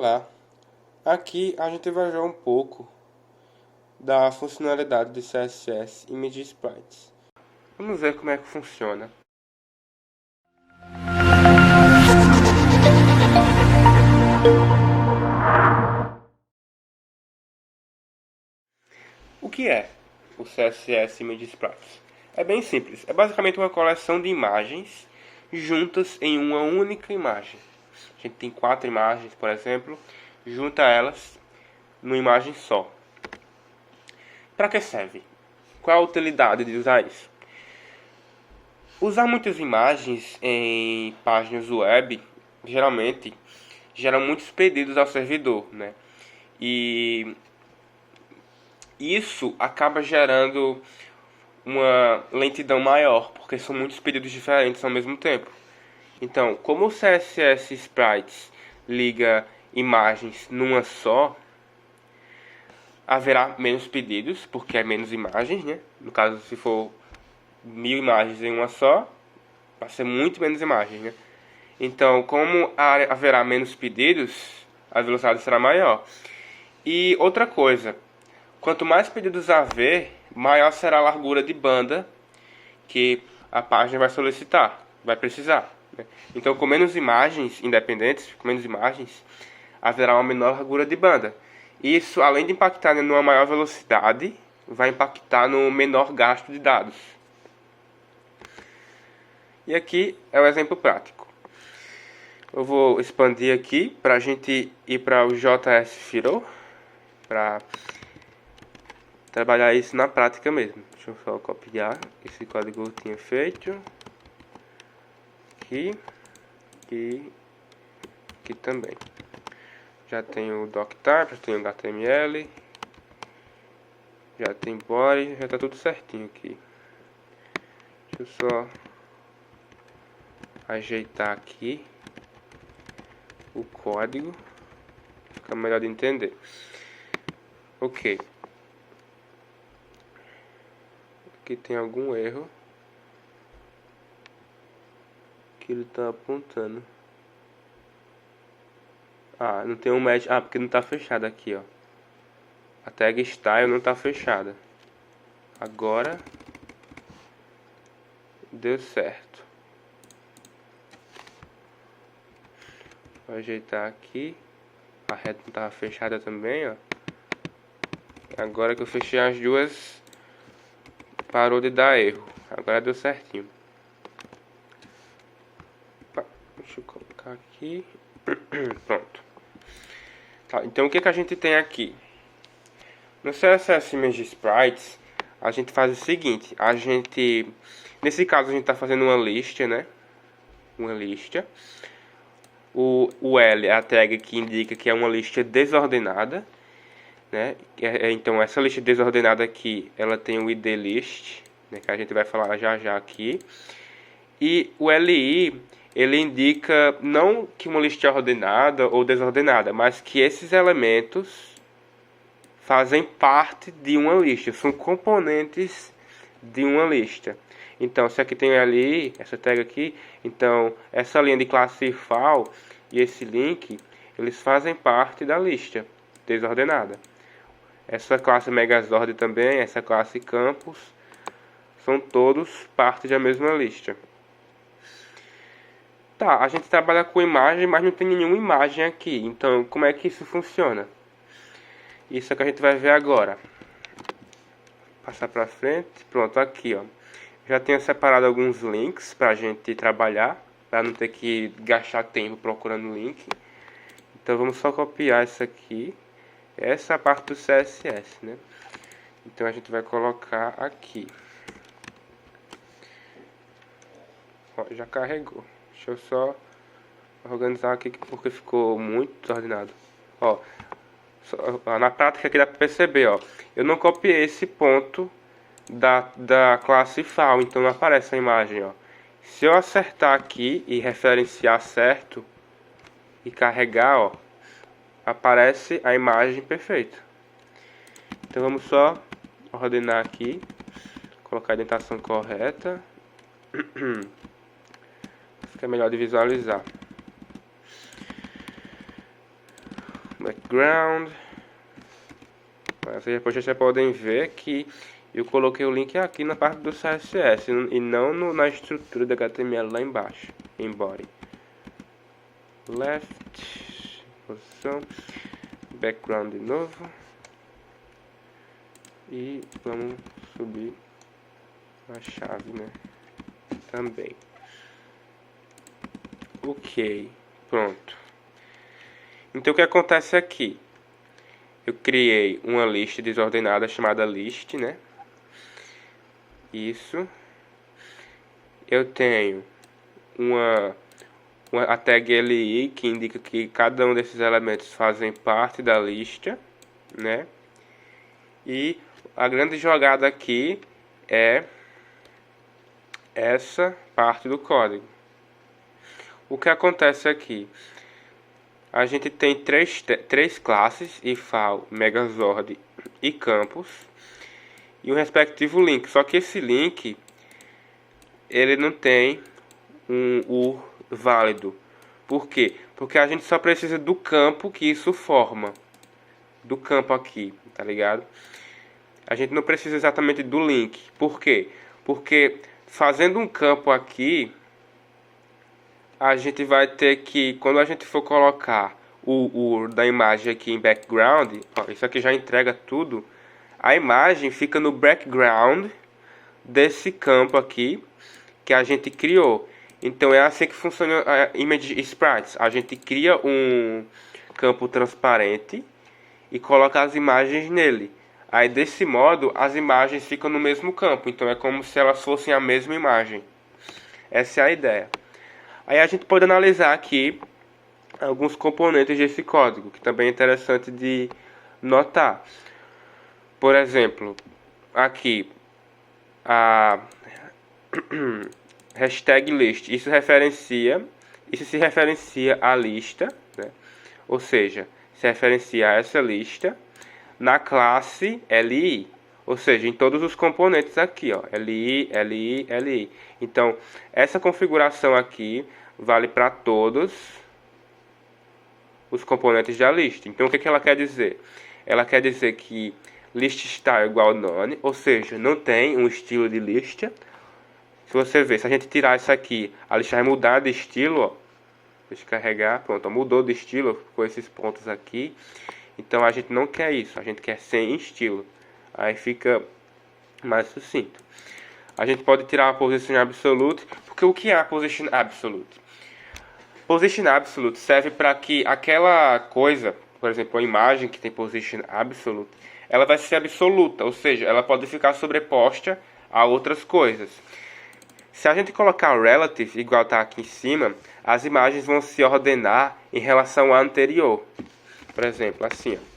Olá, aqui a gente vai ver um pouco da funcionalidade de CSS Image Sprites. Vamos ver como é que funciona. O que é o CSS Image Sprites? É bem simples, é basicamente uma coleção de imagens juntas em uma única imagem. A gente tem 4 imagens, por exemplo, junta elas numa imagem só. Para que serve? Qual a utilidade de usar isso? Usar muitas imagens em páginas web geralmente gera muitos pedidos ao servidor, né? E isso acaba gerando uma lentidão maior, porque são muitos pedidos diferentes ao mesmo tempo. Então, como o CSS Sprites liga imagens numa só, haverá menos pedidos, porque é menos imagens, né? No caso, se for 1000 imagens em uma só, vai ser muito menos imagens, né? Então, como haverá menos pedidos, a velocidade será maior. E outra coisa, quanto mais pedidos haver, maior será a largura de banda que a página vai solicitar, vai precisar, né? Então, com menos imagens independentes, com menos imagens, haverá uma menor largura de banda. Isso, além de impactar numa maior velocidade, vai impactar no menor gasto de dados. E aqui é o exemplo prático. Eu vou expandir aqui para a gente ir para o JS Fiddle, para trabalhar isso na prática mesmo. Deixa eu só copiar esse código que eu tinha feito. Aqui e aqui também. Já tenho o doctype, já tenho o HTML, já tem body, já está tudo certinho aqui. Deixa eu só ajeitar aqui o código, fica melhor de entender. Ok. Aqui tem algum erro que ele está apontando. Ah, não tem um match. Ah, porque não está fechado aqui, ó. A tag style não está fechada. Agora deu certo. Vou ajeitar aqui. A reta não estava fechada também, ó. Agora que eu fechei as duas, parou de dar erro. Agora deu certinho. Deixa eu colocar aqui. Pronto. Tá, então o que a gente tem aqui? No CSS Image Sprites, a gente faz o seguinte. Nesse caso a gente está fazendo uma lista, né? Uma lista. O L é a tag que indica que é uma lista desordenada, né? Então essa lista desordenada aqui, ela tem o id list, né? Que a gente vai falar já já aqui. E o li, ele indica não que uma lista é ordenada ou desordenada, mas que esses elementos fazem parte de uma lista, são componentes de uma lista. Então, se aqui tem ali, essa tag aqui, então essa linha de classe file e esse link, eles fazem parte da lista desordenada. Essa classe Megazord também, essa classe Campus, são todos parte da mesma lista. Tá, a gente trabalha com imagem, mas não tem nenhuma imagem aqui. Então, como é que isso funciona? Isso é que a gente vai ver agora. Passar para frente. Pronto, aqui, ó. Já tenho separado alguns links para a gente trabalhar, para não ter que gastar tempo procurando link. Então vamos só copiar isso aqui. Essa é a parte do CSS, né? Então a gente vai colocar aqui. Ó, já carregou. Deixa eu só organizar aqui porque ficou muito desordenado. Ó, na prática aqui dá para perceber, ó. Eu não copiei esse ponto da classe file, então não aparece a imagem, ó. Se eu acertar aqui e referenciar certo e carregar, ó, aparece a imagem perfeita. Então vamos só ordenar aqui, colocar a indentação correta. Fica melhor de visualizar. background. Depois vocês podem ver que eu coloquei o link aqui na parte do CSS e não na estrutura do HTML lá embaixo, em body. Left, posição, background de novo. E vamos subir a chave, né? Também. Ok, pronto. Então o que acontece aqui? Eu criei uma lista desordenada chamada list, né? Isso. Eu tenho a tag li que indica que cada um desses elementos fazem parte da lista, né? E a grande jogada aqui é essa parte do código. O que acontece aqui? A gente tem três classes, ifal, megazord e campus, e o respectivo link. Só que esse link ele não tem um válido. Por quê? Porque a gente só precisa do campo que isso forma. Do campo aqui, tá ligado? A gente não precisa exatamente do link. Por quê? Porque fazendo um campo aqui, a gente vai ter que, quando a gente for colocar o da imagem aqui em background, ó, isso aqui já entrega tudo. A imagem fica no background desse campo aqui que a gente criou. Então é assim que funciona a Image Sprites. A gente cria um campo transparente e coloca as imagens nele. Aí desse modo as imagens ficam no mesmo campo. Então é como se elas fossem a mesma imagem. Essa é a ideia. Aí a gente pode analisar aqui alguns componentes desse código, que também é interessante de notar. Por exemplo, aqui a hashtag list, isso se referencia à lista, né? Ou seja, se referencia a essa lista na classe li, ou seja, em todos os componentes aqui, ó, li, li, li. Então, essa configuração aqui vale para todos os componentes da lista. Então, o que ela quer dizer? Ela quer dizer que list style igual none, ou seja, não tem um estilo de lista. Se você ver, se a gente tirar isso aqui, a lista vai mudar de estilo, ó. Deixa eu carregar, pronto, mudou de estilo com esses pontos aqui. Então a gente não quer isso, a gente quer sem estilo. Aí fica mais sucinto. A gente pode tirar a position absolute, porque o que é a position absolute? Position absolute serve para que aquela coisa, por exemplo, a imagem que tem position absolute, ela vai ser absoluta, ou seja, ela pode ficar sobreposta a outras coisas. Se a gente colocar relative, igual está aqui em cima, as imagens vão se ordenar em relação à anterior. Por exemplo, assim, ó.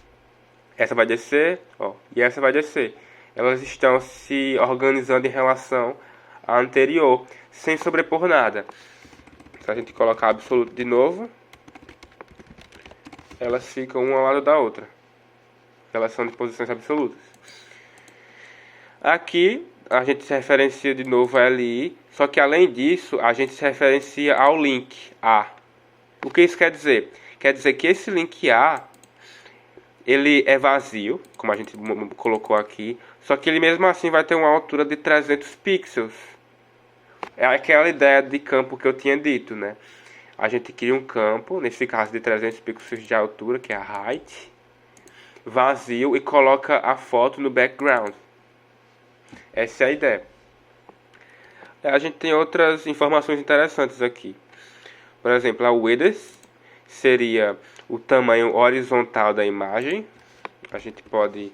Essa vai descer, ó, e essa vai descer. Elas estão se organizando em relação à anterior, sem sobrepor nada. Se a gente colocar absoluto de novo, elas ficam uma ao lado da outra. Elas são de posições absolutas. Aqui a gente se referencia de novo a li, só que além disso a gente se referencia ao link A. O que isso quer dizer? Quer dizer que esse link A ele é vazio, como a gente colocou aqui, só que ele mesmo assim vai ter uma altura de 300 pixels. É aquela ideia de campo que eu tinha dito, né? A gente cria um campo, nesse caso de 300 pixels de altura, que é a height, vazio, e coloca a foto no background. Essa é a ideia. A gente tem outras informações interessantes aqui. Por exemplo, a width seria o tamanho horizontal da imagem. A gente pode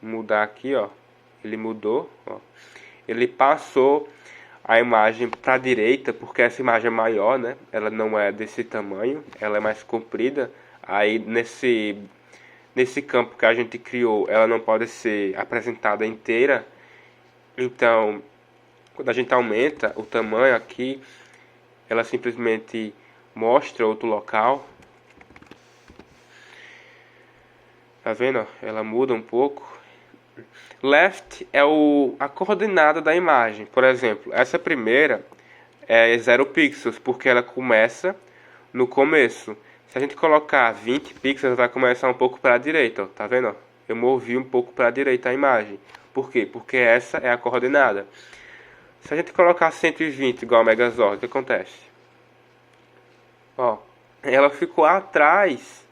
mudar aqui, ó. Ele mudou, ó. Ele passou a imagem para a direita, porque essa imagem é maior, né? Ela não é desse tamanho, ela é mais comprida. Aí nesse campo que a gente criou, ela não pode ser apresentada inteira. Então, quando a gente aumenta o tamanho aqui, ela simplesmente mostra outro local. Tá vendo? Ela muda um pouco. Left é a coordenada da imagem. Por exemplo, essa primeira é 0 pixels, porque ela começa no começo. Se a gente colocar 20 pixels, vai começar um pouco para a direita, ó, tá vendo? Ó? Eu movi um pouco para a direita a imagem. Por quê? Porque essa é a coordenada. Se a gente colocar 120 igual ao Megazord, o que acontece? Ó, ela ficou atrás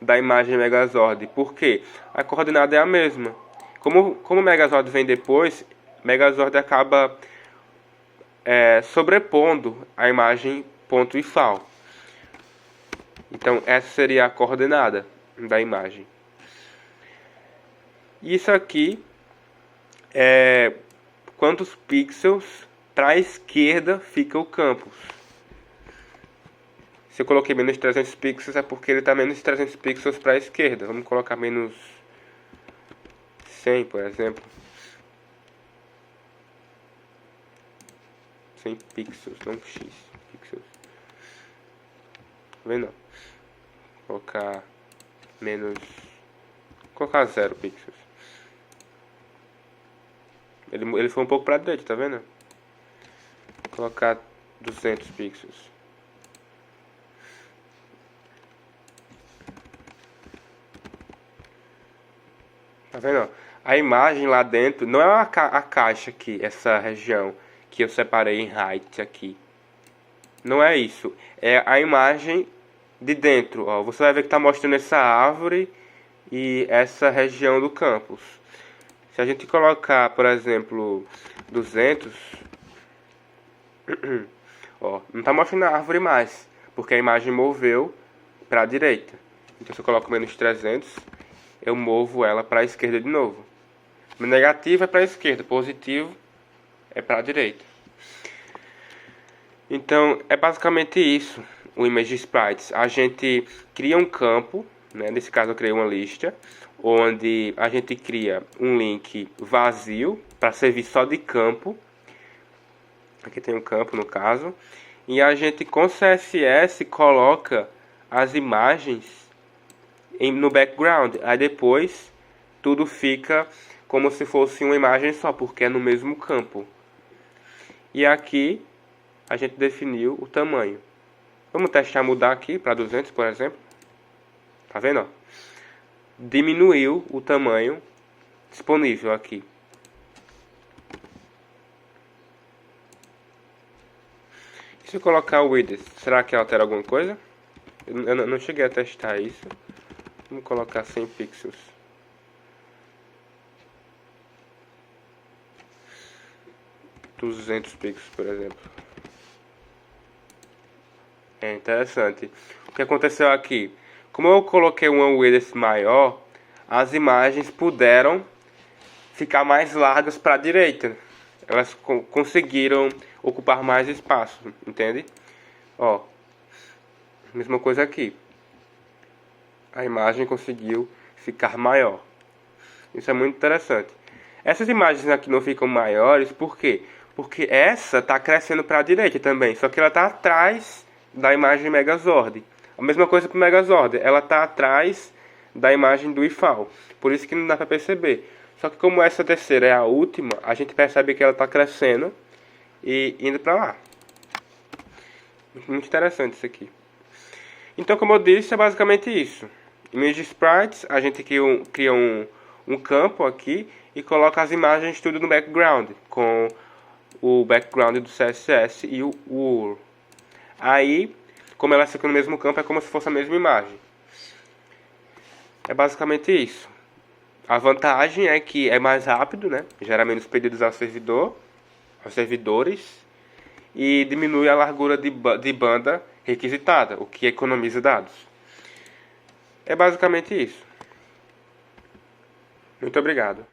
da imagem Megazord. Por quê? A coordenada é a mesma. Como o Megazord vem depois, Megazord acaba sobrepondo a imagem ponto e fal. Então essa seria a coordenada da imagem. Isso aqui é quantos pixels para a esquerda fica o campus. Se eu coloquei menos 300 pixels é porque ele está menos 300 pixels para a esquerda. Vamos colocar menos 100, por exemplo. 100 pixels, não x, pixels. Tá vendo? Colocar menos... Colocar 0 pixels. Ele foi um pouco para a direita, tá vendo? Colocar 200 pixels. Tá vendo? A imagem lá dentro não é a caixa aqui, essa região que eu separei em height aqui. Não é isso. É a imagem de dentro. Ó. Você vai ver que está mostrando essa árvore e essa região do campus. Se a gente colocar, por exemplo, 200, ó, não está mostrando a árvore mais, porque a imagem moveu para a direita. Então se eu coloco menos 300, eu movo ela para a esquerda de novo. Negativo é para a esquerda, positivo é para a direita. Então é basicamente isso, o Image Sprites. A gente cria um campo, né? Nesse caso eu criei uma lista, onde a gente cria um link vazio para servir só de campo. Aqui tem um campo no caso. E a gente com CSS coloca as imagens no background. Aí depois tudo fica como se fosse uma imagem só, porque é no mesmo campo. E aqui a gente definiu o tamanho. Vamos testar mudar aqui para 200, por exemplo. Tá vendo? Ó? Diminuiu o tamanho disponível aqui. E se eu colocar o width, será que altera alguma coisa? Eu não cheguei a testar isso. Vamos colocar 100 pixels. $200 pixels, por exemplo. É interessante. O que aconteceu aqui? Como eu coloquei uma width maior, as imagens puderam ficar mais largas para a direita. Elas conseguiram ocupar mais espaço, entende? Ó, mesma coisa aqui. A imagem conseguiu ficar maior. Isso é muito interessante. Essas imagens aqui não ficam maiores, por quê? Porque essa está crescendo para a direita também, só que ela está atrás da imagem Megazord. A mesma coisa para o Megazord, ela está atrás da imagem do IFAL. Por isso que não dá para perceber. Só que como essa terceira é a última, a gente percebe que ela está crescendo e indo para lá. Muito interessante isso aqui. Então, como eu disse, é basicamente isso. Image Sprites, a gente cria um campo aqui e coloca as imagens tudo no background, com o background do CSS e o URL. Aí, como elas ficam no mesmo campo, é como se fosse a mesma imagem. É basicamente isso. A vantagem é que é mais rápido, né? Gera menos pedidos ao servidor, aos servidores, e diminui a largura de banda requisitada, o que economiza dados. É basicamente isso. Muito obrigado.